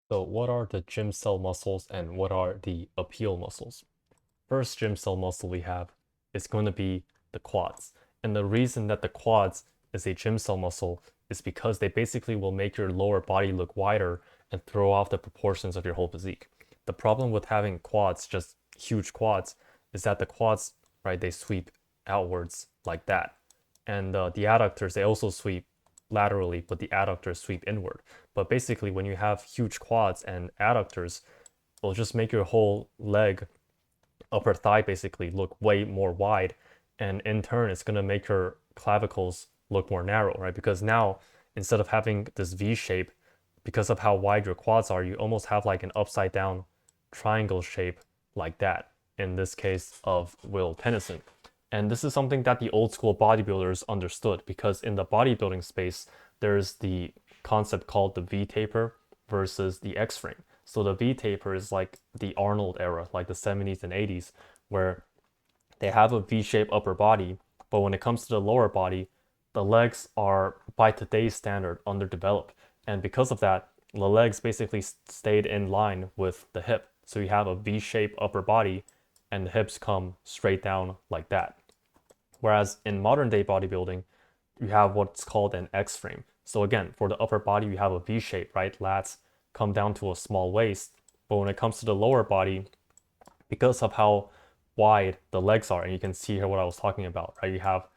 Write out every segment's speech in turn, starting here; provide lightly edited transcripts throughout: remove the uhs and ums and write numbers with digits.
So what are the Gymcel muscles and what are the appeal muscles? First Gymcel muscle we have is going to be the quads. And the reason that the quads is a Gymcel muscle is because they basically will make your lower body look wider and throw off the proportions of your whole physique. The problem with having quads, just huge quads, is that the quads, right, they sweep outwards like that. And the adductors, they also sweep laterally, but the adductors sweep inward. But basically, when you have huge quads and adductors, it'll just make your whole leg, upper thigh basically, look way more wide. And in turn, it's going to make your clavicles look more narrow, right? Because now, instead of having this V shape, because of how wide your quads are, you almost have like an upside down triangle shape like that, in this case of Will Tennyson. And this is something that the old school bodybuilders understood because in the bodybuilding space, there's the concept called the V taper versus the X frame. So the V taper is like the Arnold era, like the 70s and 80s, where they have a V-shaped upper body, but when it comes to the lower body, the legs are, by today's standard, underdeveloped. And because of that, the legs basically stayed in line with the hip. So you have a V-shaped upper body and the hips come straight down like that. Whereas in modern day bodybuilding, you have what's called an X frame. So again, for the upper body, you have a V shape, right? Lats come down to a small waist. But when it comes to the lower body, because of how wide the legs are, and you can see here what I was talking about, right? You have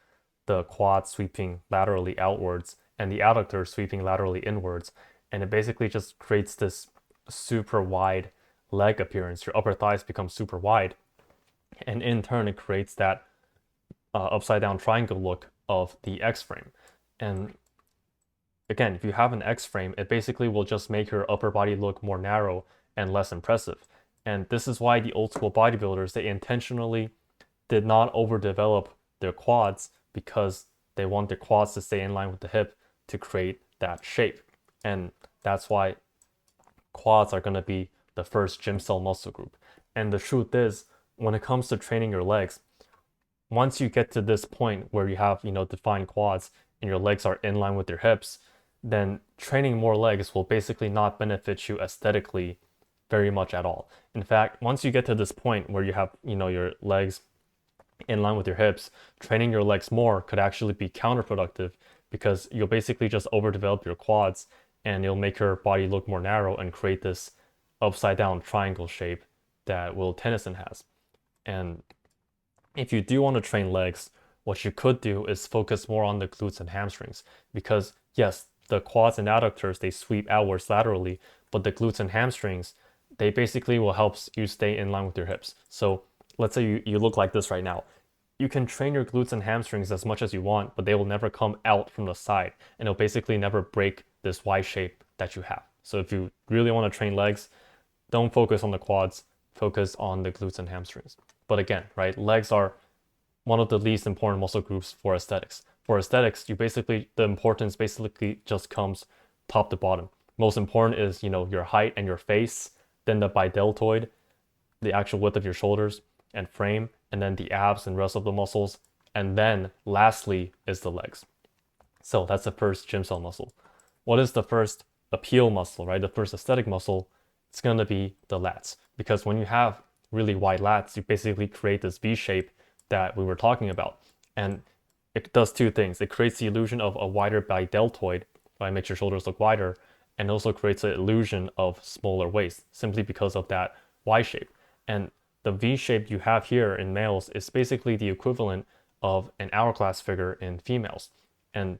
the quad sweeping laterally outwards and the adductor sweeping laterally inwards. And it basically just creates this super wide leg appearance. Your upper thighs become super wide. And in turn, it creates that upside down triangle look of the X frame. And again, if you have an X frame, it basically will just make your upper body look more narrow and less impressive. And this is why the old school bodybuilders, they intentionally did not overdevelop their quads because they want their quads to stay in line with the hip to create that shape. And that's why quads are going to be the first Gymcel muscle group. And the truth is, when it comes to training your legs, once you get to this point where you have, defined quads and your legs are in line with your hips, then training more legs will basically not benefit you aesthetically very much at all. In fact, once you get to this point where you have, your legs in line with your hips, training your legs more could actually be counterproductive because you'll basically just overdevelop your quads and you'll make your body look more narrow and create this upside down triangle shape that Will Tennyson has. And if you do want to train legs, what you could do is focus more on the glutes and hamstrings because yes, the quads and adductors they sweep outwards laterally, but the glutes and hamstrings they basically will help you stay in line with your hips. So let's say you look like this right now. You can train your glutes and hamstrings as much as you want, but they will never come out from the side and it'll basically never break this Y shape that you have. So if you really want to train legs, don't focus on the quads, focus on the glutes and hamstrings. But again, right, legs are one of the least important muscle groups for aesthetics. For aesthetics, the importance basically just comes top to bottom. Most important is, your height and your face, then the bideltoid, the actual width of your shoulders and frame, and then the abs and rest of the muscles. And then lastly is the legs. So that's the first Gymcel muscle. What is the first appeal muscle, right? The first aesthetic muscle, it's going to be the lats. Because when you have really wide lats, you basically create this V shape that we were talking about. And it does two things. It creates the illusion of a wider bideltoid, right? Makes your shoulders look wider, and also creates an illusion of smaller waist simply because of that Y shape. And the V shape you have here in males is basically the equivalent of an hourglass figure in females. And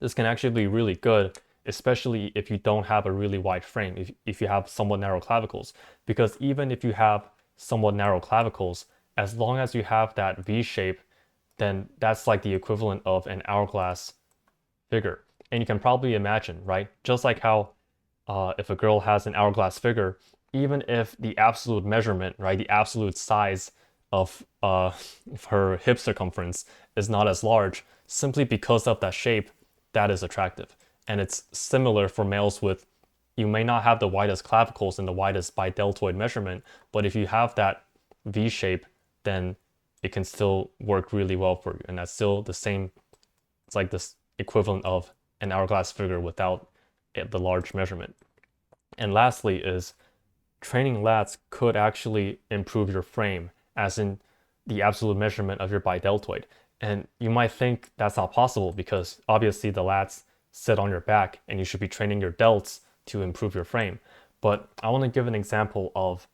this can actually be really good, especially if you don't have a really wide frame, if you have somewhat narrow clavicles. Because even if you have somewhat narrow clavicles, as long as you have that V shape, then that's like the equivalent of an hourglass figure. And you can probably imagine, right? Just like how if a girl has an hourglass figure, even if the absolute measurement, right, the absolute size of her hip circumference is not as large, simply because of that shape, that is attractive. And it's similar for males with, you may not have the widest clavicles and the widest bideltoid measurement, but if you have that V shape, then it can still work really well for you. And that's still the same, it's like this equivalent of an hourglass figure without the large measurement. And lastly is training lats could actually improve your frame, as in the absolute measurement of your bideltoid. And you might think that's not possible because obviously the lats sit on your back and you should be training your delts to improve your frame. But I want to give an example of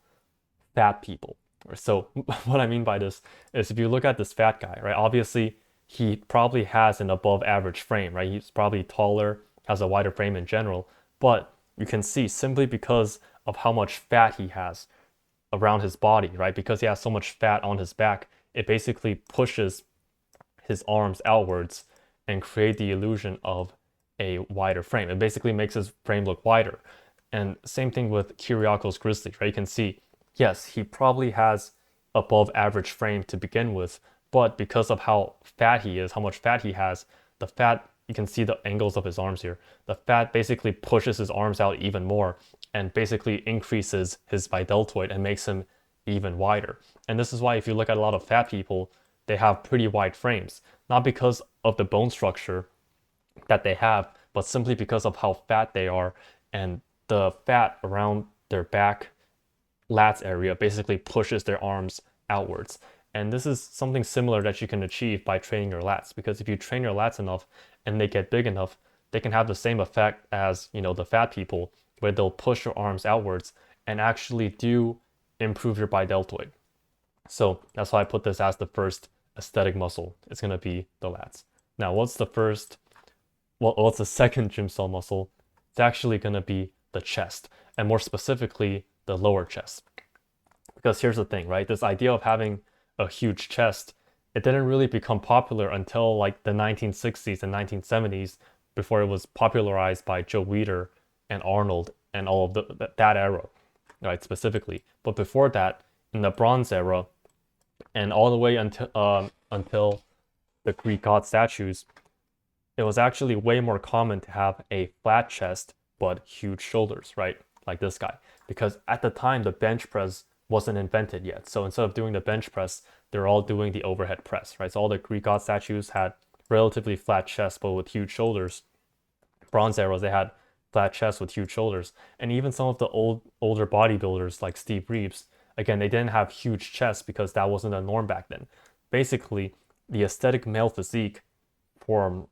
fat people. So what I mean by this is if you look at this fat guy, right? Obviously he probably has an above average frame, right? He's probably taller, has a wider frame in general, but you can see simply because of how much fat he has around his body, right? Because he has so much fat on his back, it basically pushes his arms outwards and create the illusion of a wider frame. It basically makes his frame look wider. And same thing with Kyriakos Grizzly, right? You can see, yes, he probably has above average frame to begin with, but because of how fat he is, how much fat he has, the fat, you can see the angles of his arms here. The fat basically pushes his arms out even more and basically increases his bideltoid and makes him even wider. And this is why if you look at a lot of fat people, they have pretty wide frames, not because of the bone structure that they have, but simply because of how fat they are. And the fat around their back lats area basically pushes their arms outwards. And this is something similar that you can achieve by training your lats, because if you train your lats enough and they get big enough, they can have the same effect as, the fat people, where they'll push your arms outwards and actually do improve your bideltoid. So that's why I put this as the first aesthetic muscle. It's going to be the lats. Now, what's the second Gymcel muscle? It's actually going to be the chest, and more specifically, the lower chest. Because here's the thing, right? This idea of having a huge chest, it didn't really become popular until like the 1960s and 1970s, before it was popularized by Joe Weider and Arnold and all of that era, right? Specifically. But before that, in the Bronze era, and all the way until the Greek god statues, it was actually way more common to have a flat chest but huge shoulders, right? Like this guy. Because at the time, the bench press wasn't invented yet. So instead of doing the bench press, they're all doing the overhead press, right? So all the Greek god statues had relatively flat chests but with huge shoulders. Bronze eras, they had flat chests with huge shoulders. And even some of the older bodybuilders like Steve Reeves, again, they didn't have huge chests because that wasn't a norm back then. Basically, the aesthetic male physique from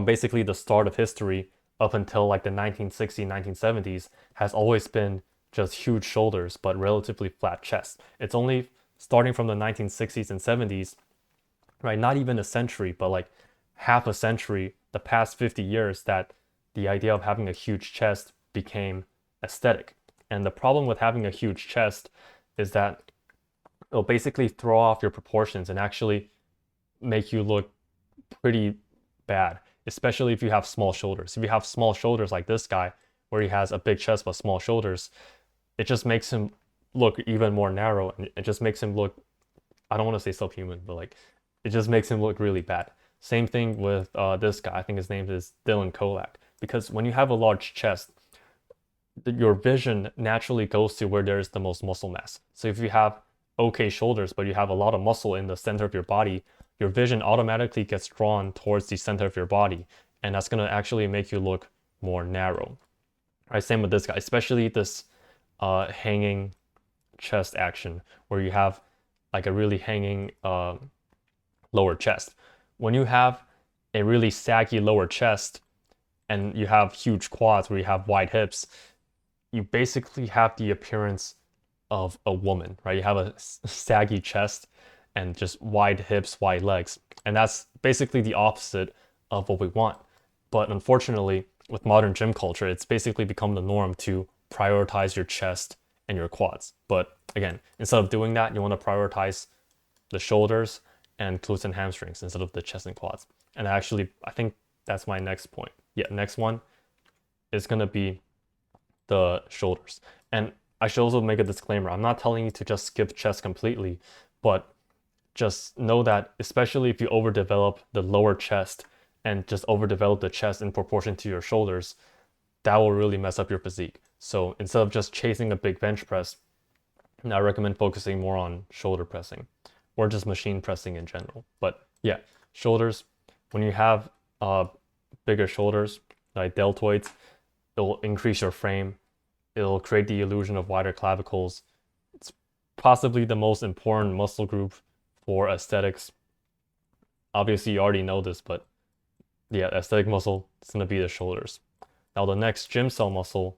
basically the start of history up until like the 1960s, 1970s has always been just huge shoulders but relatively flat chest. It's only starting from the 1960s and 70s, right? Not even a century, but like half a century, the past 50 years, that the idea of having a huge chest became aesthetic. And the problem with having a huge chest is that it'll basically throw off your proportions and actually make you look pretty bad, especially if you have small shoulders. If you have small shoulders like this guy, where he has a big chest but small shoulders, it just makes him look even more narrow, and it just makes him look, I don't want to say subhuman, but like it just makes him look really bad. Same thing with this guy. I think his name is Dylan Kolak. Because when you have a large chest, your vision naturally goes to where there's the most muscle mass. So if you have okay shoulders, but you have a lot of muscle in the center of your body, your vision automatically gets drawn towards the center of your body. And that's going to actually make you look more narrow. Right, same with this guy, especially this hanging chest action where you have like a really hanging lower chest. When you have a really saggy lower chest and you have huge quads where you have wide hips, you basically have the appearance of a woman, right? You have a saggy chest and just wide hips, wide legs. And that's basically the opposite of what we want. But unfortunately, with modern gym culture, it's basically become the norm to prioritize your chest and your quads. But again, instead of doing that, you want to prioritize the shoulders and glutes and hamstrings instead of the chest and quads. And actually, I think that's my next point. Yeah, next one is going to be the shoulders. And I should also make a disclaimer. I'm not telling you to just skip chest completely, but just know that especially if you overdevelop the lower chest and just overdevelop the chest in proportion to your shoulders, that will really mess up your physique. So instead of just chasing a big bench press, I recommend focusing more on shoulder pressing or just machine pressing in general. But yeah, shoulders, when you have bigger shoulders, like deltoids, it will increase your frame. It'll create the illusion of wider clavicles. It's possibly the most important muscle group for aesthetics. Obviously, you already know this, but yeah, aesthetic muscle is going to be the shoulders. Now, the next Gymcel muscle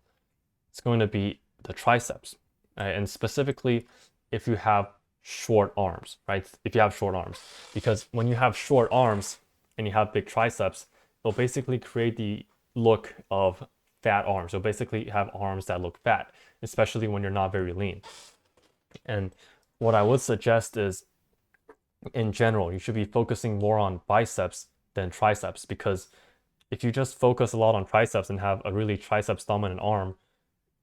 is going to be the triceps, right? And specifically, if you have short arms, right? If you have short arms, because when you have short arms and you have big triceps, it'll basically create the look of fat arms. You'll basically have arms that look fat, especially when you're not very lean. And what I would suggest is, in general, you should be focusing more on biceps than triceps, because if you just focus a lot on triceps and have a really triceps dominant arm,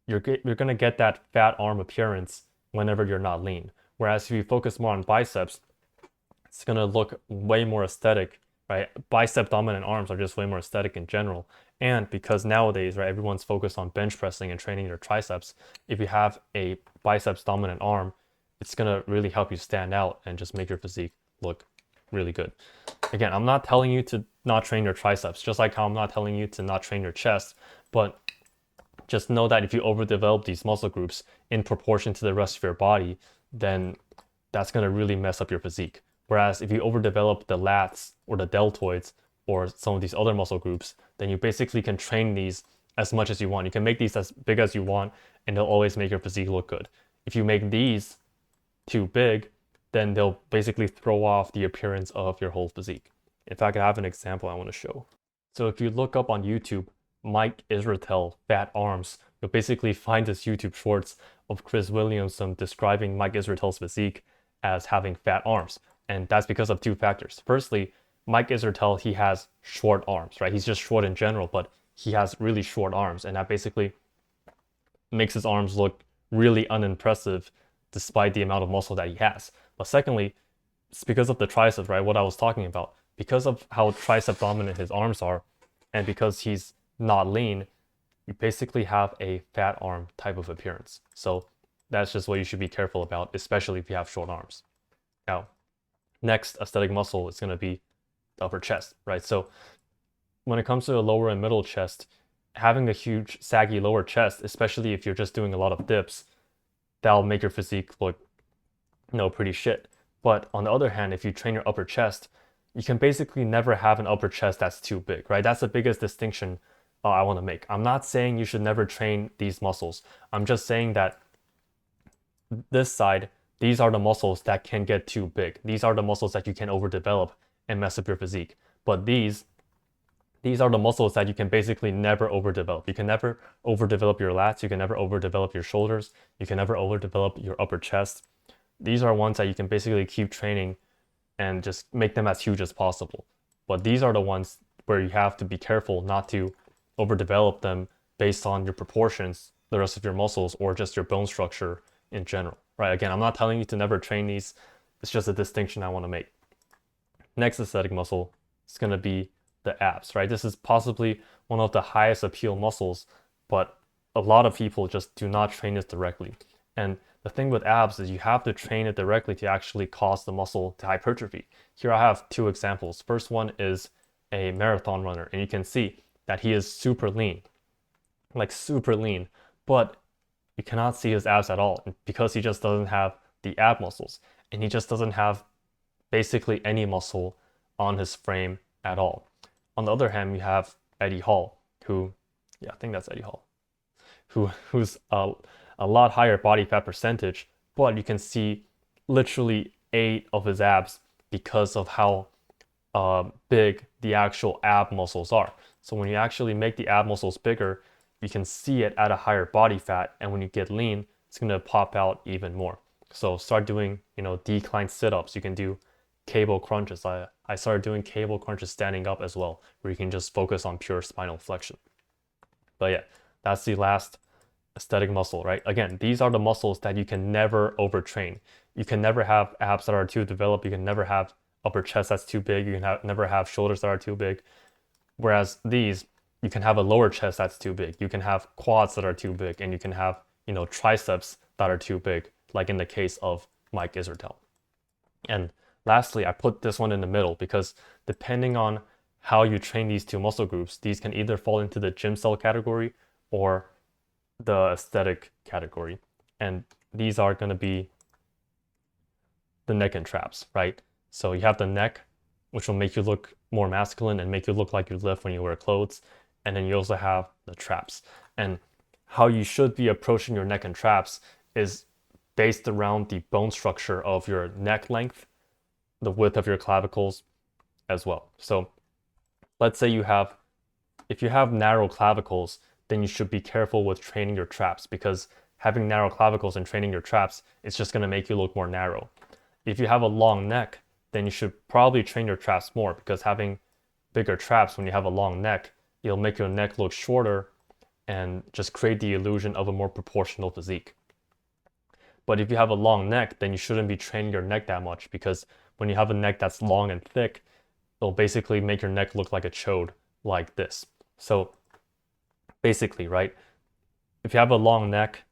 you're going to get that fat arm appearance whenever you're not lean. Whereas if you focus more on biceps, it's going to look way more aesthetic, right? Bicep dominant arms are just way more aesthetic in general. And because nowadays, right, everyone's focused on bench pressing and training their triceps, if you have a biceps dominant arm, it's going to really help you stand out and just make your physique look really good. Again, I'm not telling you to not train your triceps, just like how I'm not telling you to not train your chest, but just know that if you overdevelop these muscle groups in proportion to the rest of your body, then that's going to really mess up your physique. Whereas if you overdevelop the lats or the deltoids or some of these other muscle groups, then you basically can train these as much as you want. You can make these as big as you want, and they'll always make your physique look good. If you make these too big, then they'll basically throw off the appearance of your whole physique. In fact, I have an example I want to show. So if you look up on YouTube, Mike Israetel fat arms, you'll basically find this YouTube shorts of Chris Williamson describing Mike Israetel's physique as having fat arms. And that's because of two factors. Firstly, Mike Israetel, he has short arms, right? He's just short in general, but he has really short arms, and that basically makes his arms look really unimpressive despite the amount of muscle that he has. But secondly, it's because of the triceps, right? What I was talking about. Because of how tricep dominant his arms are, and because he's not lean, you basically have a fat arm type of appearance. So that's just what you should be careful about, especially if you have short arms. Now, next aesthetic muscle is going to be the upper chest, right? So when it comes to the lower and middle chest, having a huge saggy lower chest, especially if you're just doing a lot of dips, that'll make your physique look, pretty shit. But on the other hand, if you train your upper chest, you can basically never have an upper chest that's too big, right? That's the biggest distinction I want to make. I'm not saying you should never train these muscles. I'm just saying that this side, these are the muscles that can get too big. These are the muscles that you can overdevelop and mess up your physique. But these are the muscles that you can basically never overdevelop. You can never overdevelop your lats. You can never overdevelop your shoulders. You can never overdevelop your upper chest. These are ones that you can basically keep training and just make them as huge as possible. But these are the ones where you have to be careful not to overdevelop them based on your proportions, the rest of your muscles, or just your bone structure in general, right? Again, I'm not telling you to never train these. It's just a distinction I want to make. Next aesthetic muscle is going to be the abs, right? This is possibly one of the highest appeal muscles, but a lot of people just do not train this directly. And the thing with abs is you have to train it directly to actually cause the muscle to hypertrophy. Here I have two examples. First one is a marathon runner, and you can see that he is super lean, like super lean, but you cannot see his abs at all because he just doesn't have the ab muscles, and he just doesn't have basically any muscle on his frame at all. On the other hand, we have Eddie Hall, who, yeah, I think that's Eddie Hall, who's a lot higher body fat percentage, but you can see literally 8 of his abs because of how big the actual ab muscles are. So when you actually make the ab muscles bigger, you can see it at a higher body fat, and when you get lean, it's going to pop out even more. So start doing, decline sit-ups. You can do cable crunches. I started doing cable crunches standing up as well, where you can just focus on pure spinal flexion. But yeah, that's the last aesthetic muscle, right? Again, these are the muscles that you can never overtrain. You can never have abs that are too developed. You can never have upper chest that's too big. You can never have shoulders that are too big. Whereas these, you can have a lower chest that's too big. You can have quads that are too big, and you can have, triceps that are too big, like in the case of Mike Israetel. And lastly, I put this one in the middle because depending on how you train these two muscle groups, these can either fall into the Gymcel category or the aesthetic category. And these are going to be the neck and traps, right? So you have the neck, which will make you look more masculine and make you look like you lift when you wear clothes. And then you also have the traps. And how you should be approaching your neck and traps is based around the bone structure of your neck length, the width of your clavicles as well. So let's say if you have narrow clavicles, then you should be careful with training your traps, because having narrow clavicles and training your traps is just going to make you look more narrow. If you have a long neck, then you should probably train your traps more, because having bigger traps when you have a long neck, it'll make your neck look shorter and just create the illusion of a more proportional physique. But if you have a long neck, then you shouldn't be training your neck that much, because when you have a neck that's long and thick, it'll basically make your neck look like a chode, like this. So basically, right, if you have a long neck,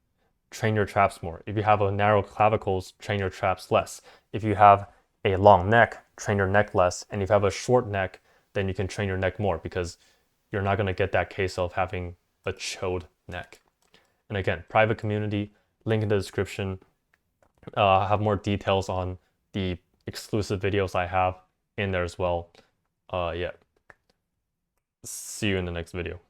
train your traps more. If you have a narrow clavicles, train your traps less. If you have a long neck, train your neck less. And if you have a short neck, then you can train your neck more, because you're not going to get that case of having a chode neck. And again, private community, link in the description. I have more details on the exclusive videos I have in there as well. Yeah. See you in the next video.